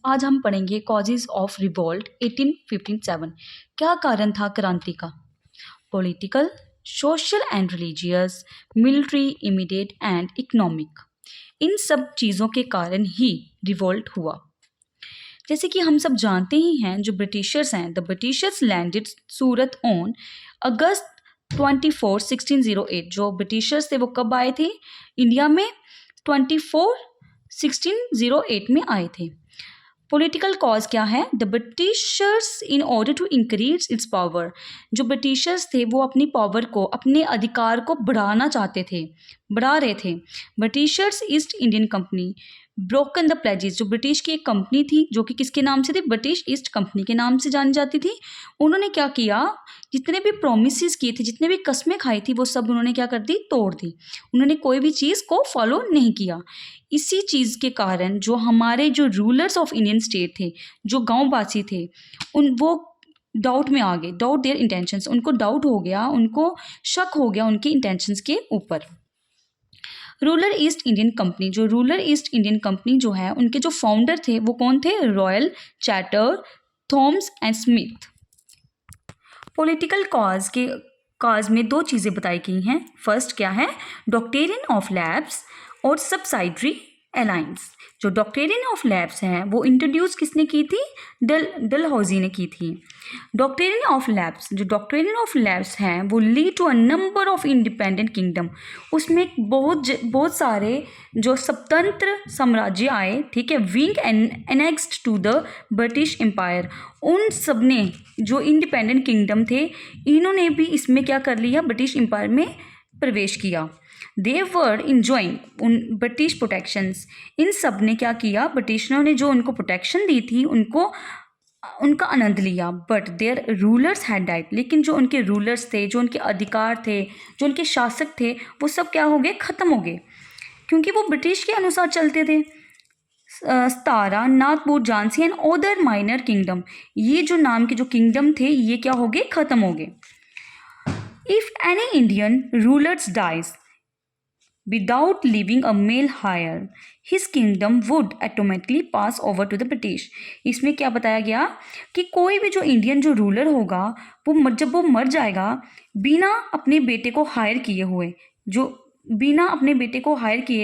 आज हम पढ़ेंगे कॉजेज ऑफ रिवोल्ट 1857। क्या कारण था क्रांति का? Political, social and religious, military, immediate and economic. इन सब चीज़ों के कारण ही रिवोल्ट हुआ। जैसे कि हम सब जानते ही हैं, जो ब्रिटिशर्स हैं, the Britishers landed Surat on August 24, 1608। जो ब्रिटिशर्स थे वो कब आए थे इंडिया में? 24 1608 में आए थे। पॉलिटिकल कॉज क्या है? The Britishers in order to increase its power. जो ब्रिटिशर्स थे वो अपनी पावर को, अपने अधिकार को बढ़ाना चाहते थे, बढ़ा रहे थे। Britishers east Indian company broken the pledges. जो ब्रिटिश की एक कंपनी थी जो कि किसके नाम से थी? ब्रिटिश ईस्ट कंपनी के नाम से जानी जाती थी। उन्होंने क्या किया? जितने भी प्रोमिस किए थे, जितने भी कस्में खाई थी, वो सब उन्होंने क्या कर दी? तोड़ दी। उन्होंने कोई भी चीज़ को फॉलो नहीं किया। इसी चीज़ के कारण जो हमारे जो रूलर्स ऑफ इंडियन स्टेट थे, जो गांववासी थे, वो डाउट में आ गए। Doubt their intentions. उनको डाउट हो गया, उनको शक हो गया उनकी इंटेंशंस के ऊपर। रूलर ईस्ट इंडियन कंपनी, जो रूलर ईस्ट इंडियन कंपनी जो है, उनके जो फाउंडर थे वो कौन थे? Royal, chatter, Thoms and Smith. Political cause में दो चीज़ें बताई गई हैं। फर्स्ट क्या है? डॉक्ट्रिन ऑफ लैब्स और सब्सिडायरी अलायंस। जो डॉक्ट्रिन ऑफ लैब्स हैं वो इंट्रोड्यूस किसने की थी? डलहौजी ने की थी। डॉक्ट्रिन ऑफ लैब्स, जो डॉक्ट्रिन ऑफ लैब्स हैं वो lead to a number of independent kingdom. उसमें बहुत सारे जो स्वतंत्र साम्राज्य आए, ठीक है, being annexed to the British empire. उन सब ने जो इंडिपेंडेंट किंगडम थे, इन्होंने भी इसमें क्या कर लिया? ब्रिटिश एम्पायर में प्रवेश किया। दे वर इंजॉइंग उन ब्रिटिश प्रोटेक्शंस। इन सब ने क्या किया? ब्रिटिशरों ने जो उनको प्रोटेक्शन दी थी, उनका आनंद लिया। But their rulers had died. लेकिन जो उनके रूलर्स थे, जो उनके अधिकार थे, जो उनके शासक थे, वो सब क्या हो गए? ख़त्म हो गए, क्योंकि वो ब्रिटिश के अनुसार चलते थे। Satara, Nagpur, Jhansi and other minor kingdom, ये जो नाम के जो किंगडम थे, ये क्या हो गए? ख़त्म हो गए। If any Indian rulers dies without leaving a male heir, his kingdom would automatically pass over to the British। इसमें क्या बताया गया कि कोई भी जो इंडियन जो रूलर होगा, जब वो मर जाएगा बिना अपने बेटे को हायर किए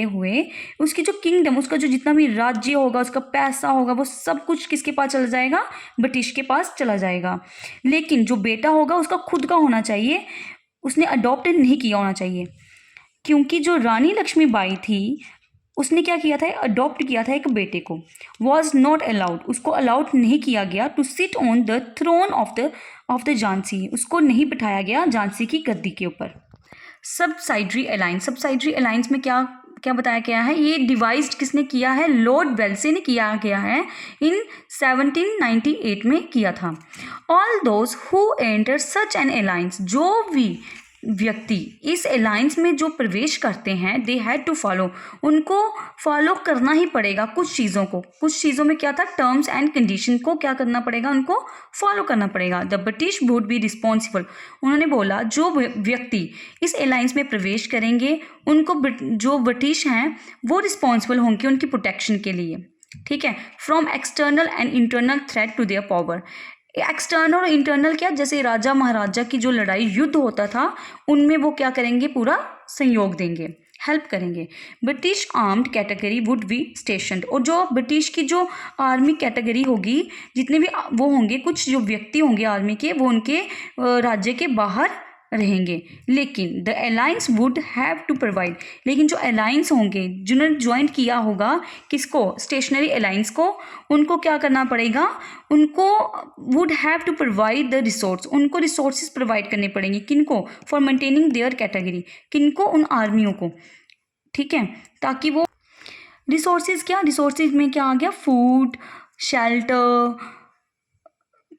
हुए, उसकी जो किंगडम, उसका जो जितना भी राज्य होगा, उसका पैसा होगा, वो सब कुछ किसके पास चला जाएगा? ब्रिटिश के पास चला जाएगा। लेकिन जो बेटा होगा उसका खुद का होना चाहिए, उसने अडॉप्ट नहीं किया होना चाहिए। क्योंकि जो रानी लक्ष्मीबाई थी, उसने क्या किया था? अडॉप्ट किया था एक बेटे को। वॉज नॉट अलाउड, उसको अलाउड नहीं किया गया to sit on the throne of the Jhansi. उसको नहीं बिठाया गया झांसी की गद्दी के ऊपर। सब्सिडायरी अलायंस में क्या क्या बताया गया है? ये डिवाइस्ड किसने किया है? लॉर्ड वेल्सी ने किया गया है, इन 1798 में किया था। All those who enter such an alliance, जो भी व्यक्ति इस अलायंस में जो प्रवेश करते हैं, दे हैड टू फॉलो, उनको फॉलो करना ही पड़ेगा कुछ चीज़ों में क्या था? टर्म्स एंड कंडीशन को क्या करना पड़ेगा? उनको फॉलो करना पड़ेगा। The British would be responsible. उन्होंने बोला जो व्यक्ति इस अलायंस में प्रवेश करेंगे, उनको जो ब्रिटिश हैं वो रिस्पॉन्सिबल होंगे उनकी प्रोटेक्शन के लिए, ठीक है, from external and internal threat to their power. External और इंटरनल क्या? जैसे राजा महाराजा की जो लड़ाई युद्ध होता था, उनमें वो क्या करेंगे? पूरा सहयोग देंगे, हेल्प करेंगे। British armed category would be स्टेशनड, और जो ब्रिटिश की जो आर्मी कैटेगरी होगी, जितने भी वो होंगे, कुछ जो व्यक्ति होंगे आर्मी के, वो उनके राज्य के बाहर रहेंगे। लेकिन the alliance would have to provide, लेकिन जो अलायंस होंगे, जिन्होंने ज्वाइन किया होगा किसको? स्टेशनरी अलायंस को, उनको क्या करना पड़ेगा? उनको would have to provide the resource, उनको रिसोर्सेज प्रोवाइड करने पड़ेंगे। किनको? फॉर मेंटेनिंग देयर कैटेगरी, किनको? उन आर्मियों को, ठीक है, ताकि वो रिसोर्सेज क्या? रिसोर्सेज में क्या आ गया? Food, shelter,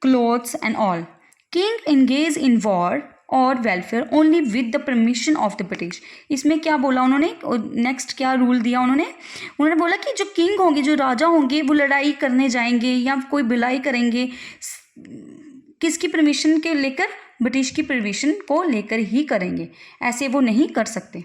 clothes and all. King engage in war और welfare only with the permission of the British. इसमें क्या बोला उन्होंने? नेक्स्ट क्या रूल दिया उन्होंने बोला कि जो किंग होंगे, जो राजा होंगे, वो लड़ाई करने जाएंगे या कोई भिलाई करेंगे, किसकी परमिशन के लेकर? ब्रिटिश की परमिशन को लेकर ही करेंगे, ऐसे वो नहीं कर सकते।